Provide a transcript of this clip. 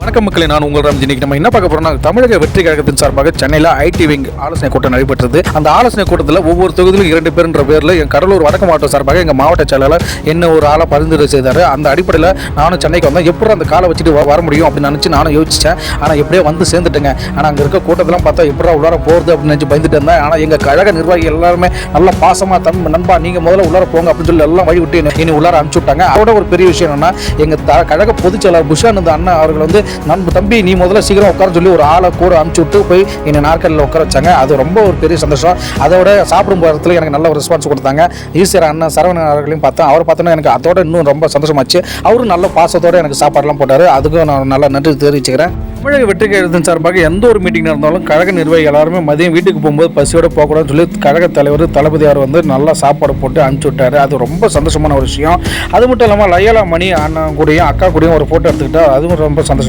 வணக்கம் மக்களே, நான் உங்கள் ராம்ஜி. இன்னைக்கு நம்ம என்ன பார்க்க போறோம்னா, தமிழக வெற்றி கழகத்தின் சார்பாக சென்னையில் ஐடி விங் ஆலோசனை கூட்டம் நடைபெற்றது. அந்த ஆலோசனை கூட்டத்தில் ஒவ்வொரு தொகுதியிலும் 2 பேர்ன்ற பேரில் என் கடலூர் வடக்கு மாவட்ட சார்பாக எங்கள் மாவட்ட செயலாளர் என்ன ஒரு ஆளை பரிந்துரை செய்தார். அந்த அடிப்படையில் நானும் சென்னைக்கு வந்தேன். எப்படி அந்த காலை வச்சுட்டு வர முடியும் அப்படின்னு நினச்சி நானும் யோசிச்சேன். ஆனால் எப்படியோ வந்து சேர்ந்துட்டேங்க. ஆனால் அங்கே இருக்க கூட்டத்தெல்லாம் பார்த்தா எப்படா உள்ளார போகிறது அப்படின்னு நினச்சி பயந்துட்டு இருந்தேன். ஆனால் எங்கள் கழக நிர்வாகி எல்லாருமே நல்லா பாசமாக நண்பா நீங்கள் முதல்ல உள்ளார போங்க அப்படின்னு சொல்லி எல்லாம் வழி விட்டு இனி உள்ளார அனுப்பிச்சு விட்டாங்க. அதோட ஒரு பெரிய விஷயம் என்னன்னா, எங்கள் கழக பொதுச் செயலாளர் புஷானந்த் அண்ணா அவர்கள் வந்து தம்பி நீ முதல்ல சீக்கிரம் உட்கார சொல்லி ஒரு ஆளை கூட அனுப்பிச்சு விட்டு போய் என்னை நாற்காலியில் உட்கார வச்சாங்க. அது ரொம்ப ஒரு பெரிய சந்தோஷம். அதோட சாப்பிடும் இடத்துல எனக்கு நல்ல ஒரு ரெஸ்பான்ஸ் கொடுத்தாங்க. ஈஸ்வர அண்ணன் சரவணன் அவர்களையும் பார்த்தேன். அவரை பார்த்தோன்னா எனக்கு அதோட இன்னும் ரொம்ப சந்தோஷமாச்சு. அவரும் நல்ல பாசத்தோடு எனக்கு சாப்பாடுலாம் போட்டார். அதுக்கும் நான் நல்லா நன்றி தெரிவிச்சுக்கிறேன். தமிழக வெற்றி கழகத்தின் சார்பாக எந்த ஒரு மீட்டிங் நடந்தாலும் கழக நிர்வாகி எல்லாருமே மதியம் வீட்டுக்கு போகும்போது பசியோடு போகக்கூடாதுன்னு சொல்லி கழக தலைவர் தளபதி அவர் வந்து நல்லா சாப்பாடு போட்டு அனுப்பிச்சு விட்டார். அது ரொம்ப சந்தோஷமான ஒரு விஷயம். அது மட்டும் இல்லாமல் லயோலா மணி அண்ணன் கூடயும் அக்கா கூடயும் ஒரு ஃபோட்டோ எடுத்துக்கிட்டா அதுவும் ரொம்ப சந்தோஷம்.